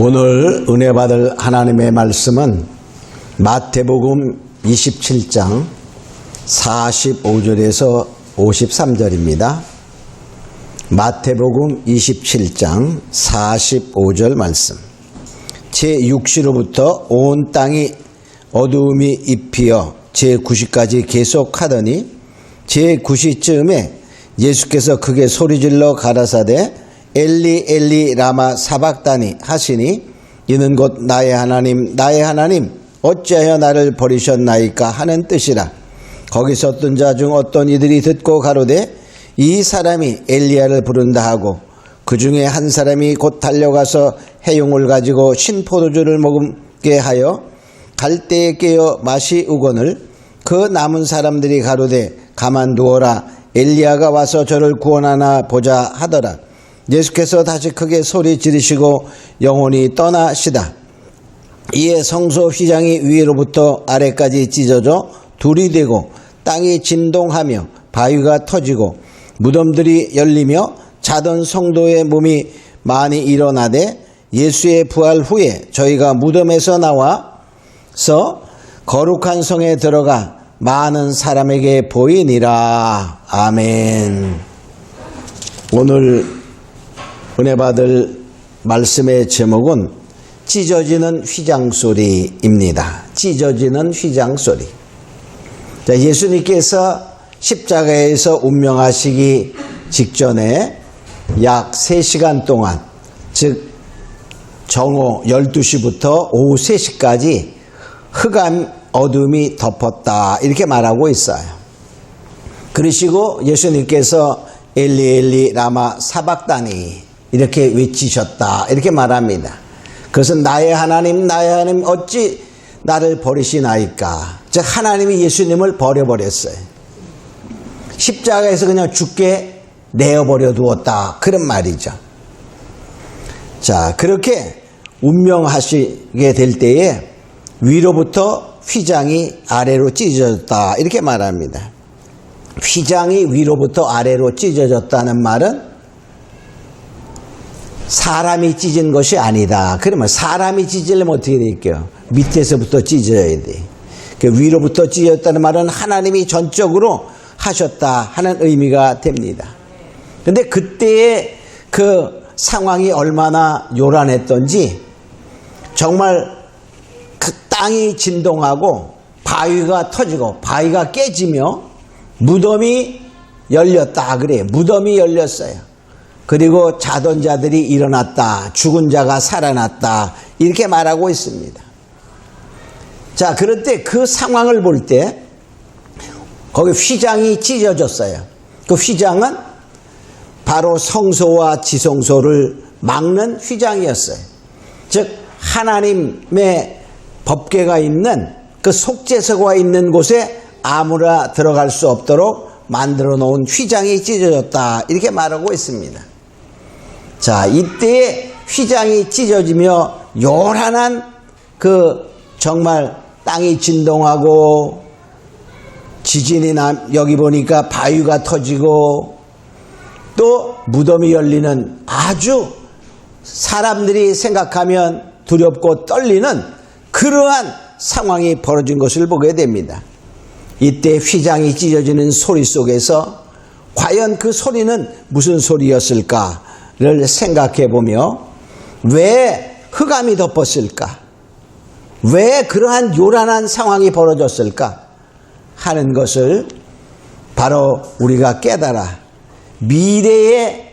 오늘 은혜 받을 하나님의 말씀은 마태복음 27장 45절에서 53절입니다. 마태복음 27장 45절 말씀. 제6시로부터 온 땅이 어두움이 입히어 제9시까지 계속하더니 제9시쯤에 예수께서 크게 소리질러 가라사대 엘리 엘리 라마 사박다니 하시니 이는 곧 나의 하나님 나의 하나님 어찌하여 나를 버리셨나이까 하는 뜻이라. 거기서 어떤 자 중 어떤 이들이 듣고 가로되 이 사람이 엘리야를 부른다 하고 그 중에 한 사람이 곧 달려가서 해용을 가지고 신포도주를 먹게 하여 갈대에 깨어 마시우거늘 그 남은 사람들이 가로되 가만두어라 엘리야가 와서 저를 구원하나 보자 하더라. 예수께서 다시 크게 소리 지르시고 영혼이 떠나시다. 이에 성소 휘장이 위로부터 아래까지 찢어져 둘이 되고 땅이 진동하며 바위가 터지고 무덤들이 열리며 자던 성도의 몸이 많이 일어나되 예수의 부활 후에 저희가 무덤에서 나와서 거룩한 성에 들어가 많은 사람에게 보이니라. 아멘. 오늘 은혜 받을 말씀의 제목은 찢어지는 휘장소리입니다. 찢어지는 휘장소리. 자, 예수님께서 십자가에서 운명하시기 직전에 약 3시간 동안, 즉 정오 12시부터 오후 3시까지 흑암 어둠이 덮었다 이렇게 말하고 있어요. 그러시고 예수님께서 엘리 엘리 라마 사박다니 이렇게 외치셨다 이렇게 말합니다. 그것은 나의 하나님 어찌 나를 버리시나이까. 즉 하나님이 예수님을 버려버렸어요. 십자가에서 그냥 죽게 내어버려 두었다 그런 말이죠. 자, 그렇게 운명하시게 될 때에 위로부터 휘장이 아래로 찢어졌다 이렇게 말합니다. 휘장이 위로부터 아래로 찢어졌다는 말은 사람이 찢은 것이 아니다. 그러면 사람이 찢으려면 어떻게 될까요? 밑에서부터 찢어야 돼. 위로부터 찢어졌다는 말은 하나님이 전적으로 하셨다 하는 의미가 됩니다. 그런데 그때의 그 상황이 얼마나 요란했던지 정말 그 땅이 진동하고 바위가 터지고 바위가 깨지며 무덤이 열렸다 그래요. 무덤이 열렸어요. 그리고 자던 자들이 일어났다. 죽은 자가 살아났다. 이렇게 말하고 있습니다. 자, 그럴 때 그 상황을 볼 때 거기 휘장이 찢어졌어요. 그 휘장은 바로 성소와 지성소를 막는 휘장이었어요. 즉 하나님의 법궤가 있는 그 속죄소가 있는 곳에 아무나 들어갈 수 없도록 만들어 놓은 휘장이 찢어졌다 이렇게 말하고 있습니다. 자, 이때에 휘장이 찢어지며 요란한 그 정말 땅이 진동하고 지진이 여기 보니까 바위가 터지고 또 무덤이 열리는 아주 사람들이 생각하면 두렵고 떨리는 그러한 상황이 벌어진 것을 보게 됩니다. 이때 휘장이 찢어지는 소리 속에서 과연 그 소리는 무슨 소리였을까를 생각해 보며 왜 흑암이 덮었을까? 왜 그러한 요란한 상황이 벌어졌을까? 하는 것을 바로 우리가 깨달아 미래에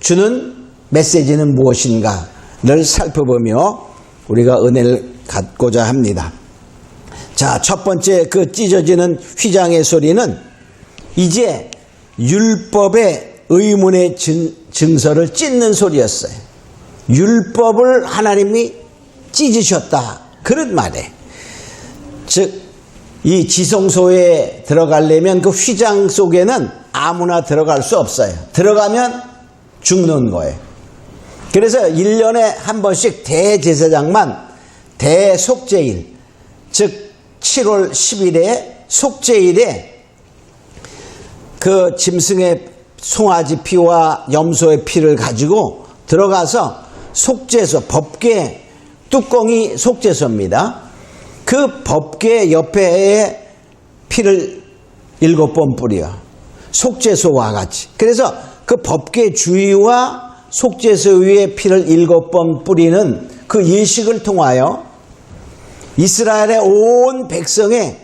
주는 메시지는 무엇인가를 살펴보며 우리가 은혜를 갖고자 합니다. 자, 첫 번째 그 찢어지는 휘장의 소리는 이제 율법의 의문의 증서를 찢는 소리였어요. 율법을 하나님이 찢으셨다 그런 말이에요. 즉 이 지성소에 들어가려면 그 휘장 속에는 아무나 들어갈 수 없어요. 들어가면 죽는 거예요. 그래서 1년에 한 번씩 대제사장만 대속죄일, 즉 7월 10일에 속죄일에 그 짐승의 송아지 피와 염소의 피를 가지고 들어가서 속죄소 법궤 뚜껑이 속죄소입니다. 그 법궤 옆에 피를 7번 뿌려. 속죄소와 같이. 그래서 그 법궤 주위와 속죄소 위에 피를 7번 뿌리는 그 예식을 통하여 이스라엘의 온 백성의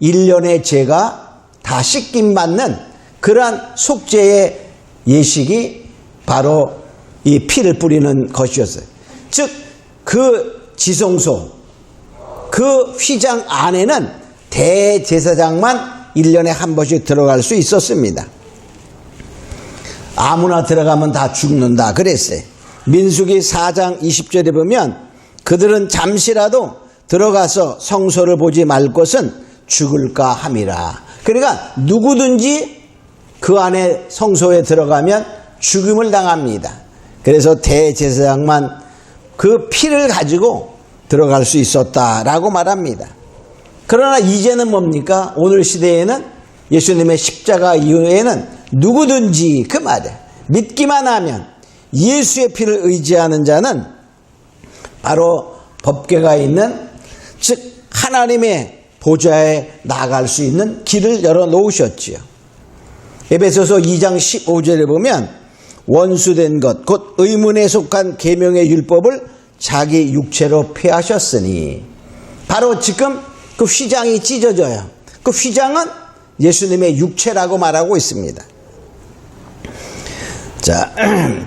1년의 죄가 다 씻김받는 그러한 속죄의 예식이 바로 이 피를 뿌리는 것이었어요. 즉, 그 지성소, 그 휘장 안에는 대제사장만 1년에 한 번씩 들어갈 수 있었습니다. 아무나 들어가면 다 죽는다 그랬어요. 민수기 4장 20절에 보면 그들은 잠시라도 들어가서 성소를 보지 말 것은 죽을까 함이라. 그러니까 누구든지 그 안에 성소에 들어가면 죽음을 당합니다. 그래서 대제사장만 그 피를 가지고 들어갈 수 있었다라고 말합니다. 그러나 이제는 뭡니까? 오늘 시대에는 예수님의 십자가 이후에는 누구든지 그 말에 믿기만 하면 예수의 피를 의지하는 자는 바로 법궤가 있는 즉 하나님의 보좌에 나아갈 수 있는 길을 열어놓으셨지요. 에베소서 2장 15절에 보면 원수된 것 곧 의문에 속한 계명의 율법을 자기 육체로 폐하셨으니 바로 지금 그 휘장이 찢어져요. 그 휘장은 예수님의 육체라고 말하고 있습니다. 자,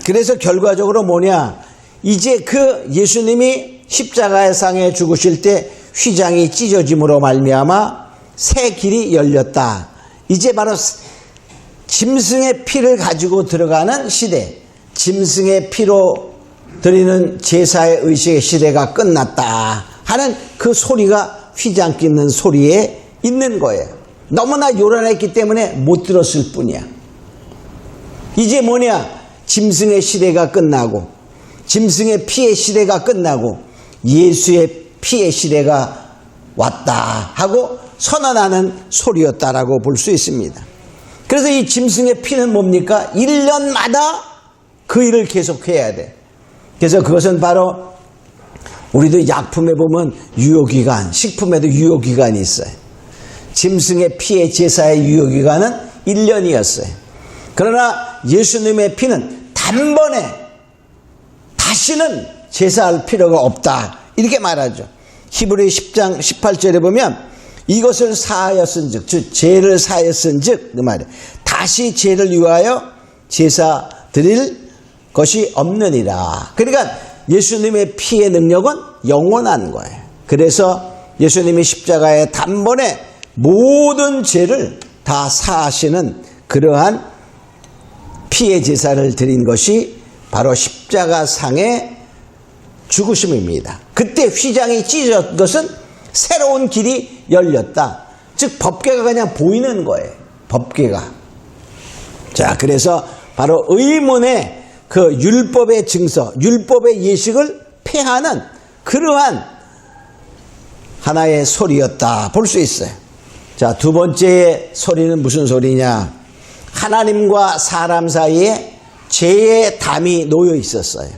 그래서 결과적으로 뭐냐? 이제 그 예수님이 십자가의 상에 죽으실 때 휘장이 찢어짐으로 말미암아 새 길이 열렸다. 이제 바로 짐승의 피를 가지고 들어가는 시대, 짐승의 피로 드리는 제사의 의식의 시대가 끝났다 하는 그 소리가 휘장 찢는 소리에 있는 거예요. 너무나 요란했기 때문에 못 들었을 뿐이야. 이제 뭐냐? 짐승의 시대가 끝나고 짐승의 피의 시대가 끝나고 예수의 피의 시대가 왔다 하고 선언하는 소리였다라고 볼 수 있습니다. 그래서 이 짐승의 피는 뭡니까? 1년마다 그 일을 계속해야 돼. 그래서 그것은 바로 우리도 약품에 보면 유효기간, 식품에도 유효기간이 있어요. 짐승의 피의 제사의 유효기간은 1년이었어요. 그러나 예수님의 피는 단번에 다시는 제사할 필요가 없다 이렇게 말하죠. 히브리 10장 18절에 보면 이것을 사하였은즉 즉 죄를 사하였은즉 그 말이에요. 다시 죄를 위하여 제사 드릴 것이 없느니라. 그러니까 예수님의 피의 능력은 영원한 거예요. 그래서 예수님이 십자가에 단번에 모든 죄를 다 사하시는 그러한 피의 제사를 드린 것이 바로 십자가상의 죽으심입니다. 그때 휘장이 찢어진 것은 새로운 길이 열렸다. 즉 법궤가 그냥 보이는 거예요. 법궤가. 자, 그래서 바로 의문의 그 율법의 증서, 율법의 예식을 폐하는 그러한 하나의 소리였다 볼 수 있어요. 자, 두 번째 소리는 무슨 소리냐? 하나님과 사람 사이에 죄의 담이 놓여 있었어요.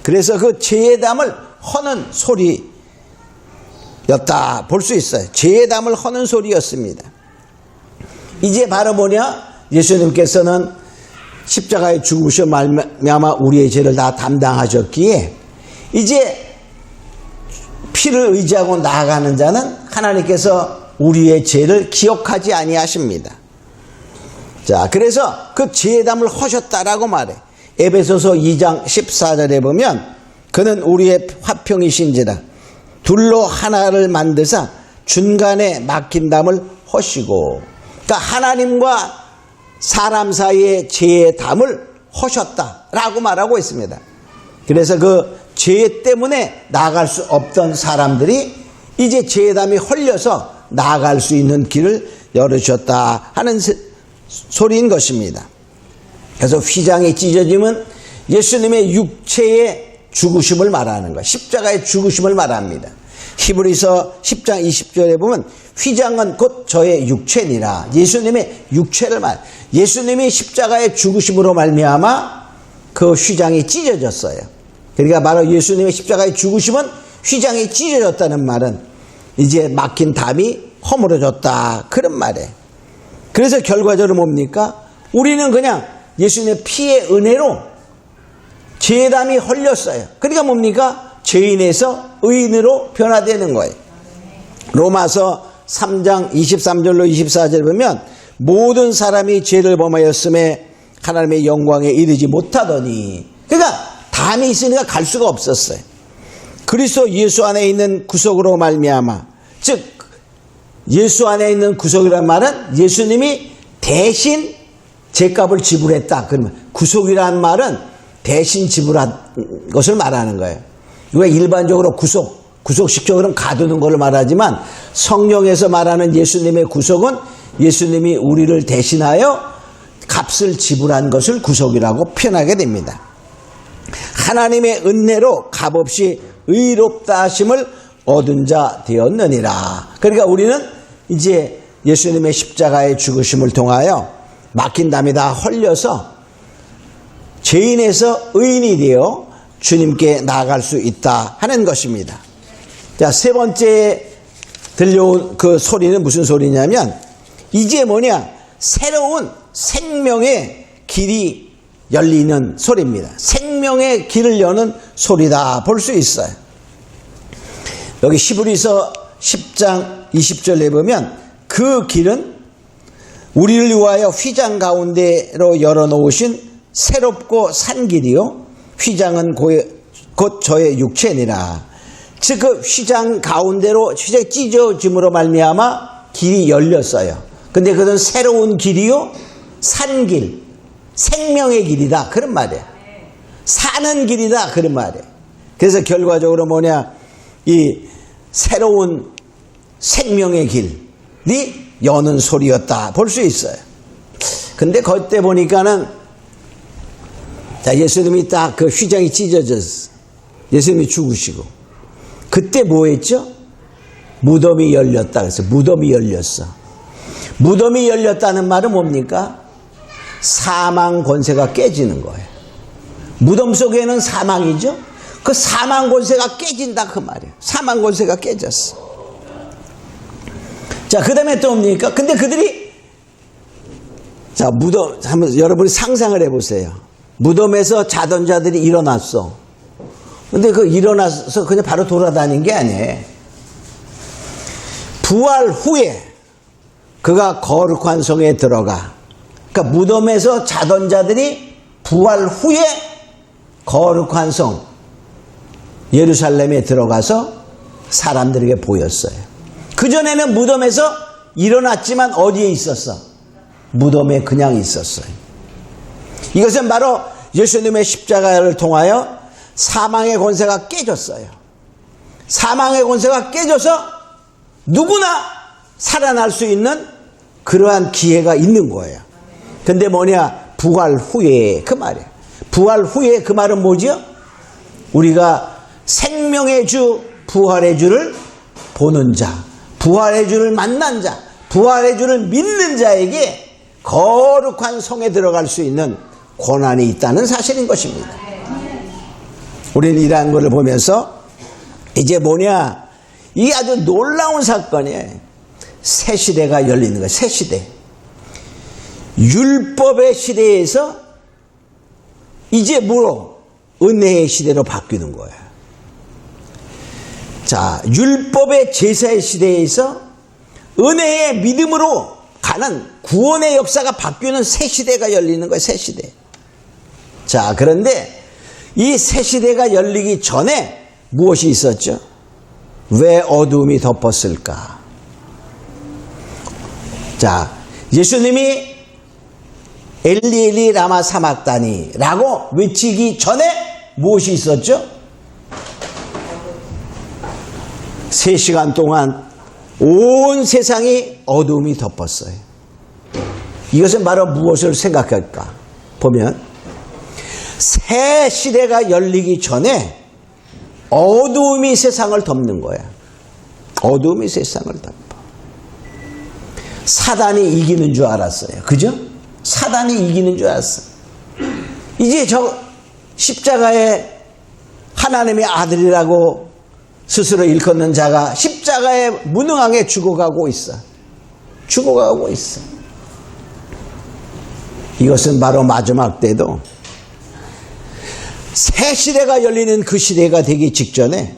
그래서 그 죄의 담을 허는 소리였다 볼 수 있어요. 죄의 담을 허는 소리였습니다. 이제 바로 뭐냐? 예수님께서는 십자가에 죽으셔 말미암아 우리의 죄를 다 담당하셨기에 이제 피를 의지하고 나아가는 자는 하나님께서 우리의 죄를 기억하지 아니하십니다. 자, 그래서 그 죄의 담을 허셨다라고 말해. 에베소서 2장 14절에 보면 그는 우리의 화평이신지라 둘로 하나를 만드사 중간에 막힌 담을 허시고, 그러니까 하나님과 사람 사이의 죄의 담을 허셨다라고 말하고 있습니다. 그래서 그 죄 때문에 나아갈 수 없던 사람들이 이제 죄의 담이 헐려서 나아갈 수 있는 길을 열으셨다 하는 소리인 것입니다. 그래서 휘장이 찢어지면 예수님의 육체의 죽으심을 말하는 것, 십자가의 죽으심을 말합니다. 히브리서 10장 20절에 보면 휘장은 곧 저의 육체니라. 예수님의 육체를 예수님이 십자가의 죽으심으로 말미암아 그 휘장이 찢어졌어요. 그러니까 바로 예수님의 십자가의 죽으심은 휘장이 찢어졌다는 말은 이제 막힌 담이 허물어졌다 그런 말이에요. 그래서 결과적으로 뭡니까? 우리는 그냥 예수님의 피의 은혜로 죄담이 헐렸어요. 그러니까 뭡니까? 죄인에서 의인으로 변화되는 거예요. 로마서 3장 23절로 24절 보면 모든 사람이 죄를 범하였음에 하나님의 영광에 이르지 못하더니, 그러니까 담이 있으니까 갈 수가 없었어요. 그리스도 예수 안에 있는 구속으로 말미암아, 즉 예수 안에 있는 구속이란 말은 예수님이 대신 죄값을 지불했다. 그러면 구속이란 말은 대신 지불한 것을 말하는 거예요. 우리가 일반적으로 구속시켜 그럼 가두는 것을 말하지만 성경에서 말하는 예수님의 구속은 예수님이 우리를 대신하여 값을 지불한 것을 구속이라고 표현하게 됩니다. 하나님의 은혜로 값없이 의롭다 하심을 얻은 자 되었느니라. 그러니까 우리는 이제 예수님의 십자가의 죽으심을 통하여 막힌 담이 다 헐려서 죄인에서 의인이 되어 주님께 나아갈 수 있다 하는 것입니다. 자, 세 번째 들려온 그 소리는 무슨 소리냐면 이제 뭐냐? 새로운 생명의 길이 열리는 소리입니다. 생명의 길을 여는 소리다 볼 수 있어요. 여기 히브리서 10장 20절에 보면 그 길은 우리를 위하여 휘장 가운데로 열어놓으신 새롭고 산 길이요 휘장은 곧 저의 육체니라. 즉 그 휘장 가운데로 휘장이 찢어짐으로 말미암아 길이 열렸어요. 근데 그것은 새로운 길이요 산 길, 생명의 길이다 그런 말이에요. 사는 길이다 그런 말이에요. 그래서 결과적으로 뭐냐, 이 새로운 생명의 길이 여는 소리였다 볼 수 있어요. 근데 그때 보니까는 자, 예수님이 딱 그 휘장이 찢어졌어. 예수님이 죽으시고 그때 뭐 했죠? 무덤이 열렸다 그래서 무덤이 열렸어. 무덤이 열렸다는 말은 뭡니까? 사망 권세가 깨지는 거예요. 무덤 속에는 사망이죠. 그 사망 권세가 깨진다 그 말이에요. 사망 권세가 깨졌어. 자, 그 다음에 또 뭡니까? 근데 그들이 자, 무덤 한번 여러분이 상상을 해보세요. 무덤에서 자던 자들이 일어났어. 근데 그 일어나서 그냥 바로 돌아다닌 게 아니에요. 부활 후에 그가 거룩한 성에 들어가. 그러니까 무덤에서 자던 자들이 부활 후에 거룩한 성 예루살렘에 들어가서 사람들에게 보였어요. 그전에는 무덤에서 일어났지만 어디에 있었어? 무덤에 그냥 있었어요. 이것은 바로 예수님의 십자가를 통하여 사망의 권세가 깨졌어요. 사망의 권세가 깨져서 누구나 살아날 수 있는 그러한 기회가 있는 거예요. 근데 뭐냐? 부활 후에 그 말이에요. 부활 후에 그 말은 뭐죠? 우리가 생명의 주, 부활의 주를 보는 자, 부활의 주를 만난 자, 부활의 주를 믿는 자에게 거룩한 성에 들어갈 수 있는 권한이 있다는 사실인 것입니다. 우리는 이러한 것을 보면서 이제 뭐냐? 이게 아주 놀라운 사건이에요. 새 시대가 열리는 거예요. 새 시대. 율법의 시대에서 이제 뭐로? 은혜의 시대로 바뀌는 거예요. 자, 율법의 제사의 시대에서 은혜의 믿음으로 가는 구원의 역사가 바뀌는 새 시대가 열리는 거예요. 새 시대. 자, 그런데 이 새 시대가 열리기 전에 무엇이 있었죠? 왜 어둠이 덮었을까? 자, 예수님이 엘리 엘리 라마 사막다니 라고 외치기 전에 무엇이 있었죠? 3시간 동안 온 세상이 어둠이 덮었어요. 이것은 바로 무엇을 생각할까? 보면 새 시대가 열리기 전에 어둠이 세상을 덮는 거야. 어둠이 세상을 덮어. 사단이 이기는 줄 알았어요. 그죠? 사단이 이기는 줄 알았어. 이제 저 십자가에 하나님의 아들이라고 스스로 일컫는 자가 십자가에 무능하게 죽어가고 있어. 죽어가고 있어. 이것은 바로 마지막 때도 새 시대가 열리는 그 시대가 되기 직전에,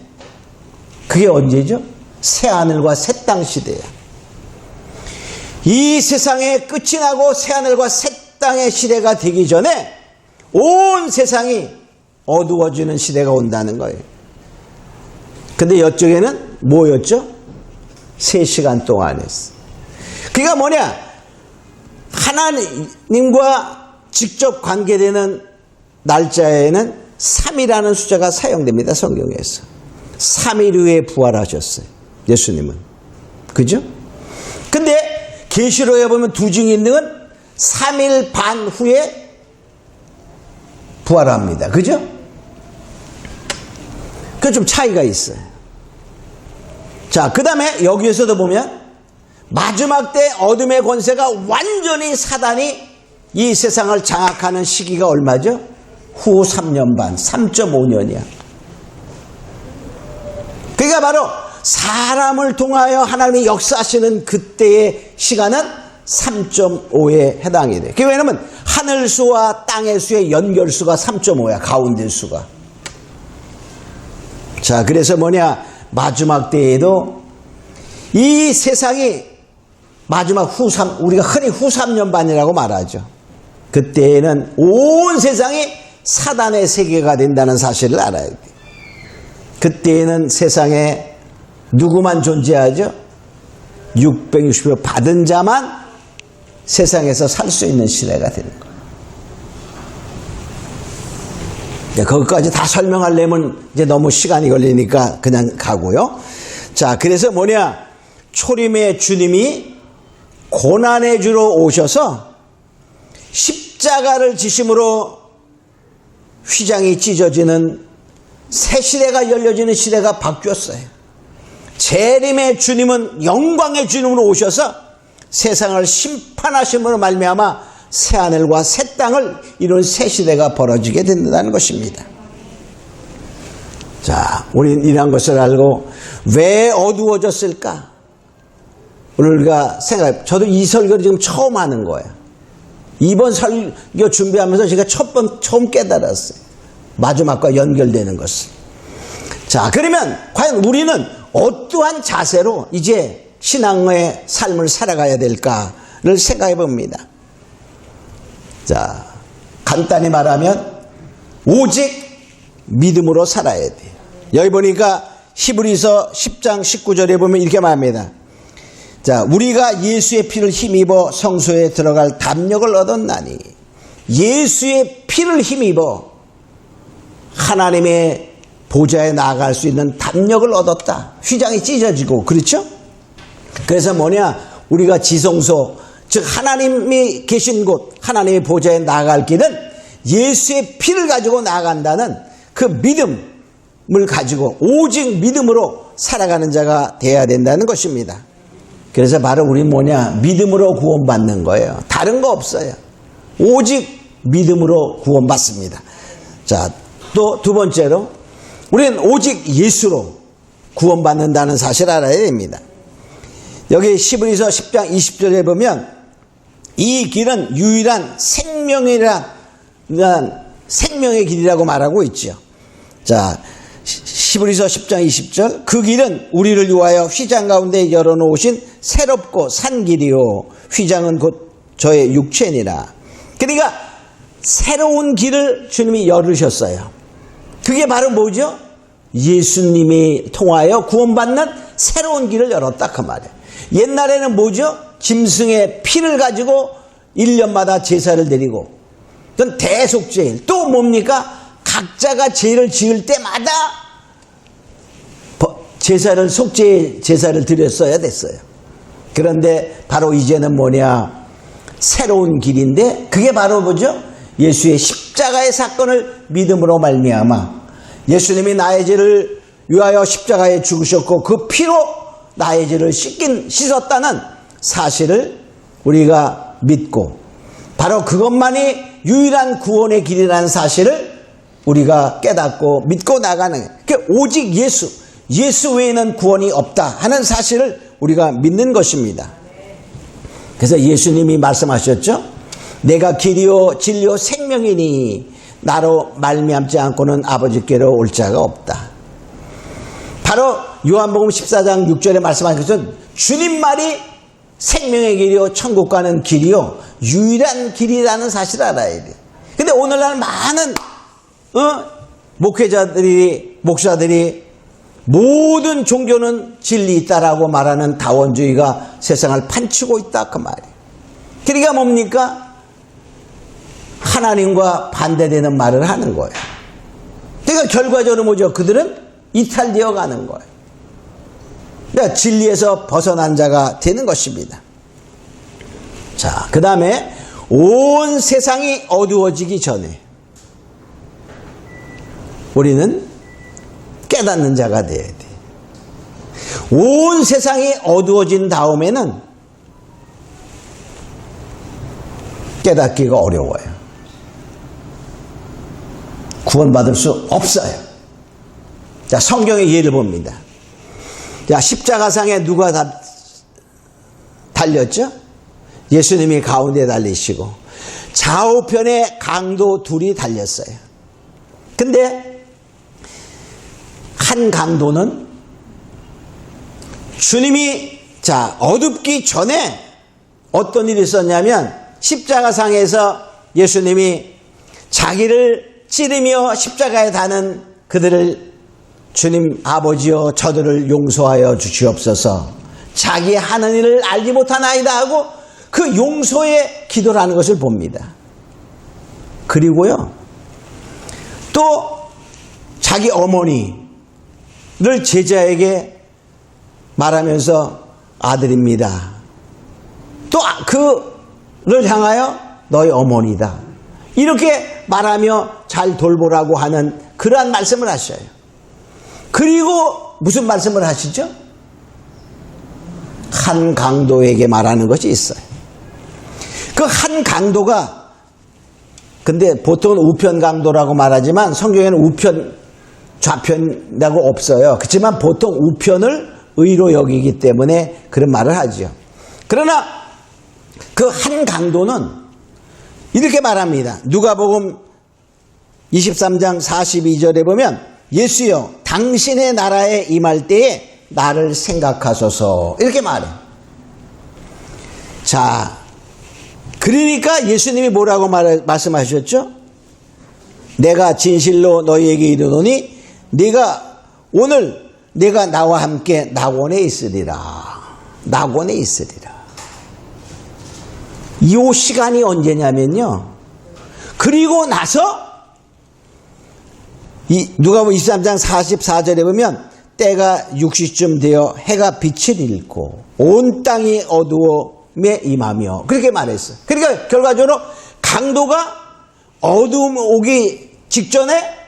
그게 언제죠? 새 하늘과 새 땅 시대야. 이 세상의 끝이 나고 새 하늘과 새 땅의 시대가 되기 전에 온 세상이 어두워지는 시대가 온다는 거예요. 근데 이쪽에는 뭐였죠? 3시간 동안 했어. 그러니까 뭐냐? 하나님과 직접 관계되는 날짜에는 3이라는 숫자가 사용됩니다. 성경에서. 3일 후에 부활하셨어요. 예수님은. 그죠? 근데 계시록에 보면 두 증인들은 3일 반 후에 부활합니다. 그죠? 그 좀 차이가 있어요. 자, 그 다음에 여기에서도 보면 마지막 때 어둠의 권세가 완전히 사단이 이 세상을 장악하는 시기가 얼마죠? 후 3년 반, 3.5년이야. 그러니까 바로 사람을 통하여 하나님이 역사하시는 그때의 시간은 3.5에 해당이 돼. 왜냐하면 하늘 수와 땅의 수의 연결수가 3.5야. 가운데 수가. 자, 그래서 뭐냐? 마지막 때에도 이 세상이 마지막 우리가 흔히 후 3년 반이라고 말하죠. 그때에는 온 세상이 사단의 세계가 된다는 사실을 알아야 돼. 그때에는 세상에 누구만 존재하죠? 660표 받은 자만 세상에서 살 수 있는 시대가 되는 거예요. 거기까지 다 설명하려면 이제 너무 시간이 걸리니까 그냥 가고요. 자, 그래서 뭐냐? 초림의 주님이 고난의 주로 오셔서 십자가를 지심으로 휘장이 찢어지는 새 시대가 열려지는 시대가 바뀌었어요. 재림의 주님은 영광의 주님으로 오셔서 세상을 심판하심으로 말미암아 새 하늘과 새 땅을 이룬 새 시대가 벌어지게 된다는 것입니다. 자, 우리는 이러한 것을 알고 왜 어두워졌을까? 우리가 저도 이 설교를 지금 처음 하는 거예요. 이번 설교 준비하면서 제가 처음 깨달았어요. 마지막과 연결되는 것을. 자, 그러면 과연 우리는 어떠한 자세로 이제 신앙의 삶을 살아가야 될까를 생각해 봅니다. 자, 간단히 말하면 오직 믿음으로 살아야 돼. 여기 보니까 히브리서 10장 19절에 보면 이렇게 말합니다. 자, 우리가 예수의 피를 힘입어 성소에 들어갈 담력을 얻었나니, 예수의 피를 힘입어 하나님의 보좌에 나아갈 수 있는 담력을 얻었다. 휘장이 찢어지고, 그렇죠? 그래서 뭐냐? 우리가 지성소, 즉 하나님이 계신 곳, 하나님의 보좌에 나아갈 길은 예수의 피를 가지고 나아간다는 그 믿음을 가지고 오직 믿음으로 살아가는 자가 되어야 된다는 것입니다. 그래서 바로 우리 뭐냐? 믿음으로 구원받는 거예요. 다른 거 없어요. 오직 믿음으로 구원받습니다. 자, 또 두 번째로 우리는 오직 예수로 구원받는다는 사실을 알아야 됩니다. 여기 히브리서 10장 20절에 보면 이 길은 유일한 생명의 길이라고 말하고 있죠. 자, 히브리서 10장 20절, 그 길은 우리를 위하여 휘장 가운데 열어놓으신 새롭고 산 길이요 휘장은 곧 저의 육체니라. 그러니까 새로운 길을 주님이 열으셨어요. 그게 바로 뭐죠? 예수님이 통하여 구원받는 새로운 길을 열었다 그 말이에요. 옛날에는 뭐죠? 짐승의 피를 가지고 1년마다 제사를 드리고, 그건 대속죄일. 또 뭡니까? 각자가 죄를 지을 때마다 속죄 제사를 드렸어야 됐어요. 그런데 바로 이제는 뭐냐? 새로운 길인데, 그게 바로 뭐죠? 예수의 십자가의 사건을 믿음으로 말미암아 예수님이 나의 죄를 위하여 십자가에 죽으셨고 그 피로 나의 죄를 씻었다는 사실을 우리가 믿고, 바로 그것만이 유일한 구원의 길이라는 사실을 우리가 깨닫고 믿고 나가는, 오직 예수, 예수 외에는 구원이 없다 하는 사실을 우리가 믿는 것입니다. 그래서 예수님이 말씀하셨죠. 내가 길이요 진리요 생명이니 나로 말미암지 않고는 아버지께로 올 자가 없다. 바로 요한복음 14장 6절에 말씀하신 것은 주님 말이 생명의 길이요 천국 가는 길이요 유일한 길이라는 사실을 알아야 돼. 근데 오늘날 많은 목사들이 모든 종교는 진리 있다라고 말하는 다원주의가 세상을 판치고 있다 그 말이에요. 그러니까 뭡니까? 하나님과 반대되는 말을 하는 거예요. 그러니까 결과적으로 뭐죠? 그들은 이탈되어 가는 거예요. 그러니까 진리에서 벗어난 자가 되는 것입니다. 자, 그 다음에 온 세상이 어두워지기 전에 우리는 깨닫는 자가 돼야 돼. 온 세상이 어두워진 다음에는 깨닫기가 어려워요. 구원받을 수 없어요. 자, 성경의 예를 봅니다. 자, 십자가상에 누가 달렸죠? 예수님이 가운데 달리시고 좌우편에 강도 둘이 달렸어요. 근데 한 강도는 주님이 어둡기 전에 어떤 일이 있었냐면 십자가상에서 예수님이 자기를 찌르며 십자가에 다는 그들을 주님 아버지여 저들을 용서하여 주시옵소서 자기 하는 일을 알지 못하나이다 하고 그 용서의 기도를 하는 것을 봅니다. 그리고요 또 자기 어머니를 제자에게 말하면서 아들입니다. 또 그를 향하여 너희 어머니다. 이렇게 말하며 잘 돌보라고 하는 그러한 말씀을 하셔요. 그리고 무슨 말씀을 하시죠? 한 강도에게 말하는 것이 있어요. 그 한 강도가 근데 보통은 우편 강도라고 말하지만 성경에는 우편 좌편이라고 없어요. 그렇지만 보통 우편을 의로 여기기 때문에 그런 말을 하죠. 그러나 그 한 강도는 이렇게 말합니다. 누가복음 23장 42절에 보면 예수여 당신의 나라에 임할 때에 나를 생각하소서 이렇게 말해. 자, 그러니까 예수님이 뭐라고 말씀하셨죠? 내가 진실로 너희에게 이르노니 오늘 내가 나와 함께 낙원에 있으리라. 낙원에 있으리라. 이 시간이 언제냐면요. 그리고 나서 누가복음 23장 44절에 보면 때가 6시쯤 되어 해가 빛을 잃고 온 땅이 어두움에 임하며 그렇게 말했어요. 그러니까 결과적으로 강도가 어두움 오기 직전에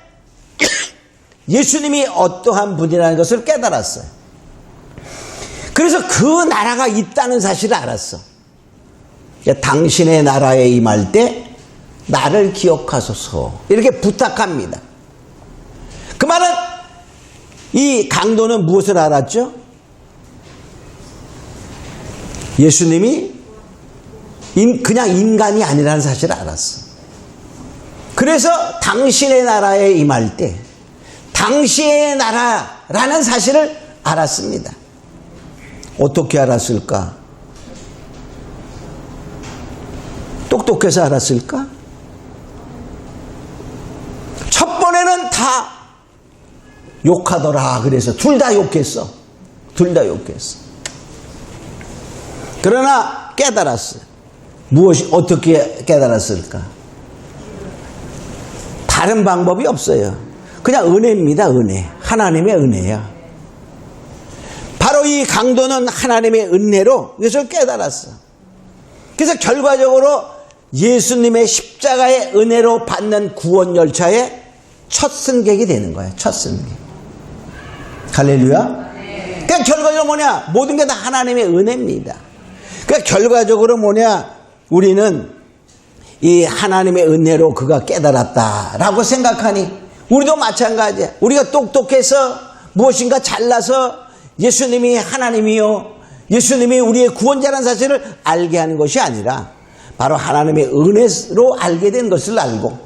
예수님이 어떠한 분이라는 것을 깨달았어요. 그래서 그 나라가 있다는 사실을 알았어. 당신의 나라에 임할 때 나를 기억하소서 이렇게 부탁합니다. 그 말은 이 강도는 무엇을 알았죠? 예수님이 그냥 인간이 아니라는 사실을 알았어. 그래서 당신의 나라에 임할 때 당신의 나라라는 사실을 알았습니다. 어떻게 알았을까? 똑똑해서 알았을까? 첫 번에는 다 욕하더라. 그래서 둘 다 욕했어. 둘 다 욕했어. 그러나 깨달았어요. 어떻게 깨달았을까? 다른 방법이 없어요. 그냥 은혜입니다. 은혜. 하나님의 은혜야. 바로 이 강도는 하나님의 은혜로 이것을 깨달았어. 그래서 결과적으로 예수님의 십자가의 은혜로 받는 구원 열차의 첫 승객이 되는 거예요. 첫 승객. 할렐루야. 그러니까 결과적으로 뭐냐? 모든 게 다 하나님의 은혜입니다. 그러니까 결과적으로 뭐냐? 우리는 이 하나님의 은혜로 그가 깨달았다라고 생각하니 우리도 마찬가지야. 우리가 똑똑해서 무엇인가 잘나서 예수님이 하나님이요, 예수님이 우리의 구원자라는 사실을 알게 하는 것이 아니라 바로 하나님의 은혜로 알게 된 것을 알고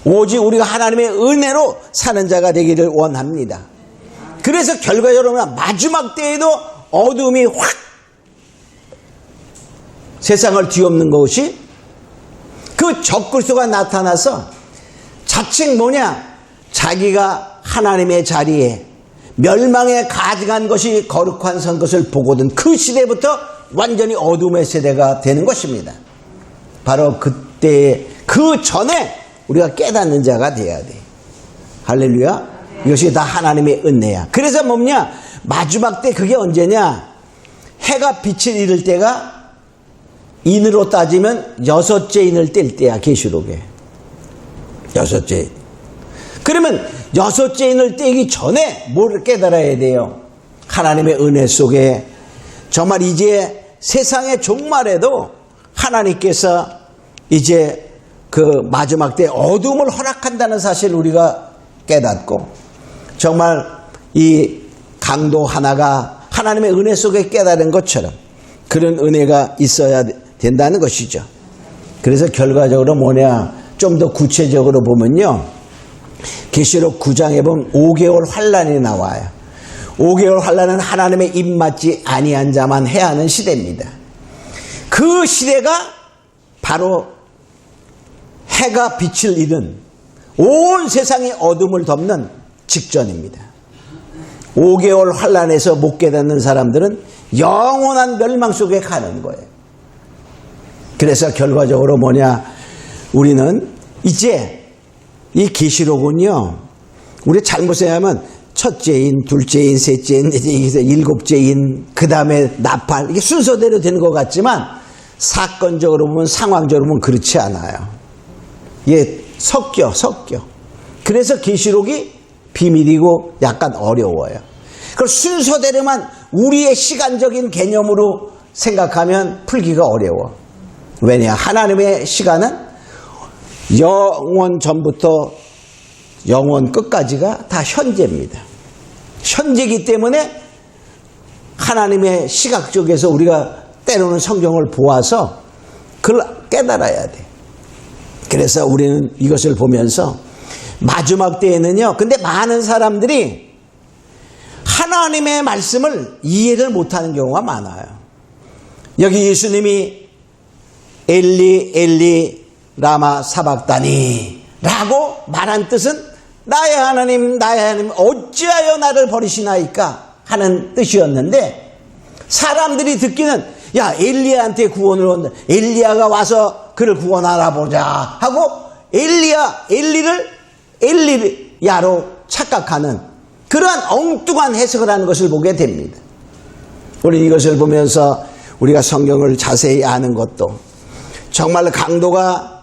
오직 우리가 하나님의 은혜로 사는 자가 되기를 원합니다. 그래서 결과적으로 마지막 때에도 어둠이 확 세상을 뒤엎는 것이 그 적그리스도가 나타나서 자칭 자기가 하나님의 자리에 멸망에 가증한 것이 거룩한 선 것을 보거든 그 시대부터 완전히 어둠의 세대가 되는 것입니다. 바로 그때 그 전에 우리가 깨닫는 자가 돼야 돼. 할렐루야. 이것이 다 하나님의 은혜야. 그래서 마지막 때 그게 언제냐? 해가 빛을 잃을 때가 인으로 따지면 6째 인을 뗄 때야. 계시록에 6째. 그러면 6째 인을 떼기 전에 뭘 깨달아야 돼요? 하나님의 은혜 속에 정말 이제 세상의 종말에도 하나님께서 이제 그 마지막 때 어둠을 허락한다는 사실을 우리가 깨닫고 정말 이 강도 하나가 하나님의 은혜 속에 깨달은 것처럼 그런 은혜가 있어야 된다는 것이죠. 그래서 결과적으로 좀 더 구체적으로 보면요. 계시록 9장에 보면 5개월 환란이 나와요. 5개월 환란은 하나님의 입맞지 아니한 자만 해야 하는 시대입니다. 그 시대가 바로 해가 빛을 잃은 온 세상의 어둠을 덮는 직전입니다. 5개월 환란에서 못 깨닫는 사람들은 영원한 멸망 속에 가는 거예요. 그래서 결과적으로 우리는 이제 이 계시록은요, 우리 잘못 생각하면 첫째인, 둘째인, 셋째인, 일곱째인, 그 다음에 나팔, 이게 순서대로 되는 것 같지만 사건적으로 보면, 상황적으로 보면 그렇지 않아요. 이게 섞여. 그래서 계시록이 비밀이고 약간 어려워요. 그걸 순서대로만 우리의 시간적인 개념으로 생각하면 풀기가 어려워. 왜냐? 하나님의 시간은 영원 전부터 영원 끝까지가 다 현재입니다. 현재이기 때문에 하나님의 시각 쪽에서 우리가 때로는 성경을 보아서 그걸 깨달아야 돼. 그래서 우리는 이것을 보면서 마지막 때에는요, 근데 많은 사람들이 하나님의 말씀을 이해를 못하는 경우가 많아요. 여기 예수님이 엘리 엘리 라마 사박다니 라고 말한 뜻은 나의 하나님 어찌하여 나를 버리시나이까 하는 뜻이었는데, 사람들이 듣기는 야, 엘리야한테 구원을 온다, 엘리야가 와서 그를 구원하라 보자 하고 엘리를 엘리야로 착각하는 그러한 엉뚱한 해석을 하는 것을 보게 됩니다. 우리 이것을 보면서 우리가 성경을 자세히 아는 것도, 정말 강도가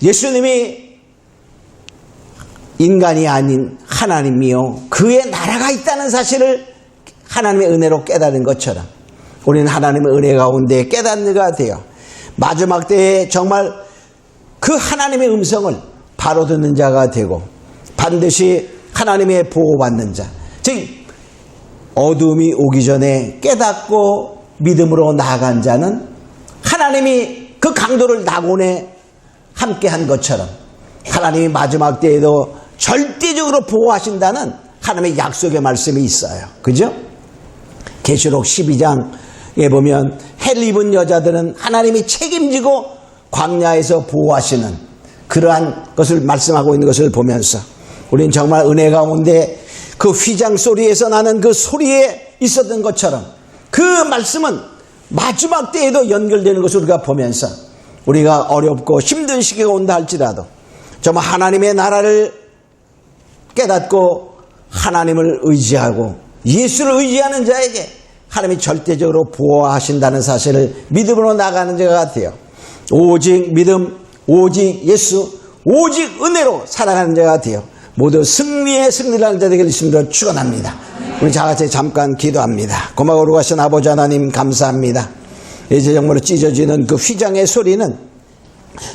예수님이 인간이 아닌 하나님이요 그의 나라가 있다는 사실을 하나님의 은혜로 깨달은 것처럼 우리는 하나님의 은혜 가운데 깨닫는 자가 되어 마지막 때에 정말 그 하나님의 음성을 바로 듣는 자가 되고 반드시 하나님의 보호받는 자, 즉 어둠이 오기 전에 깨닫고 믿음으로 나아간 자는 하나님이 그 강도를 낙원에 함께한 것처럼 하나님이 마지막 때에도 절대적으로 보호하신다는 하나님의 약속의 말씀이 있어요. 그죠? 계시록 12장에 보면 해를 입은 여자들은 하나님이 책임지고 광야에서 보호하시는 그러한 것을 말씀하고 있는 것을 보면서 우리는 정말 은혜 가운데 그 휘장 소리에서 나는 그 소리에 있었던 것처럼 그 말씀은 마지막 때에도 연결되는 것을 우리가 보면서 우리가 어렵고 힘든 시기가 온다 할지라도 정말 하나님의 나라를 깨닫고 하나님을 의지하고 예수를 의지하는 자에게 하나님이 절대적으로 보호하신다는 사실을 믿음으로 나가는 자가 같아요. 오직 믿음, 오직 예수, 오직 은혜로 살아가는 자가 같아요. 모두 승리의 승리를 하는 자 되기를 있음으로 축원합니다. 우리 다같이 잠깐 기도합니다. 고마워로 가신 아버지 하나님 감사합니다. 이제 정말로 찢어지는 그 휘장의 소리는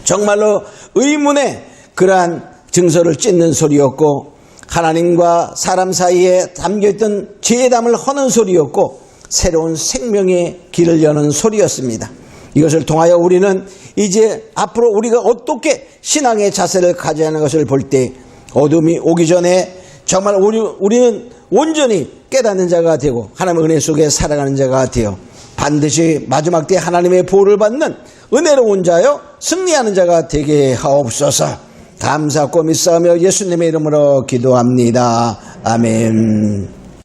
정말로 의문의 그러한 증서를 찢는 소리였고 하나님과 사람 사이에 담겨있던 죄담을 허는 소리였고 새로운 생명의 길을 여는 소리였습니다. 이것을 통하여 우리는 이제 앞으로 우리가 어떻게 신앙의 자세를 가져야 하는 것을 볼 때 어둠이 오기 전에 정말 우리는 온전히 깨닫는 자가 되고 하나님의 은혜 속에 살아가는 자가 되어 반드시 마지막 때 하나님의 보호를 받는 은혜로운 자여 승리하는 자가 되게 하옵소서. 감사하고 믿사오며 예수님의 이름으로 기도합니다. 아멘.